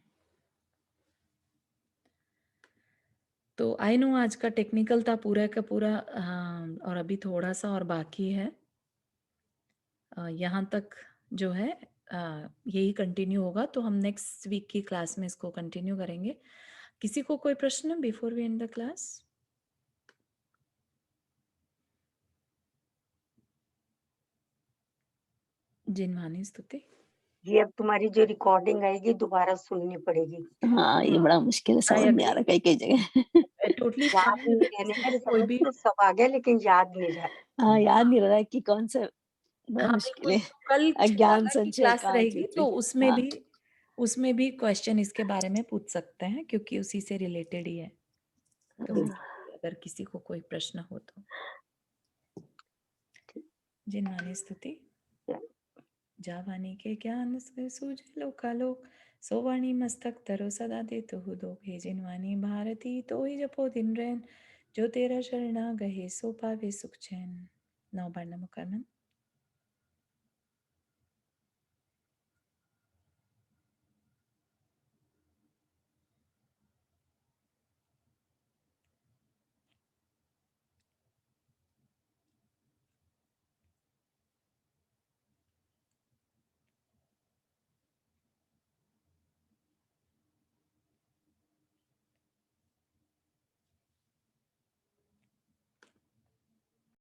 तो आई नो आज का टेक्निकल था पूरा का पूरा, और अभी थोड़ा सा और बाकी है। यहाँ तक जो है यही कंटिन्यू होगा, तो हम नेक्स्ट वीक की क्लास में इसको कंटिन्यू करेंगे। किसी को कोई प्रश्न before we end the class? Jinvani स्तुति। ये अब तुम्हारी जो रिकॉर्डिंग आएगी दोबारा सुननी पड़ेगी। हाँ ये बड़ा मुश्किल है, I समझ नहीं आ रहा agree. कई कई जगह। टोटली याद फाइन नहीं अगर रहने किसी मेरे को कोई समझ भी, में सब आ गया लेकिन याद नहीं रहा। हाँ याद नहीं रहा है कि कौन सा, बड़ा हाँ मुश्किल बिल्कुल, है। तो कल अज्ञान की संशय क्लास कांच रहेगी तो हाँ उसमें भी क्वेश्चन इसके बारे में पूछ सकते हैं, क्योंकि उसी से रिलेटेड ही है। तो अगर किसी को कोई प्रश्न हो तो। जिनवानी स्तुति। जावानी के ज्ञान से सूझे लोकालोक, सोवाणी मस्तक तरो सदा दे तो हुदो। हे जिनवानी भारती तो ही जपो दिन रैन, जो तेरा शरणा गहे सो पावे सुख चैन। नौ बार नमो करमन।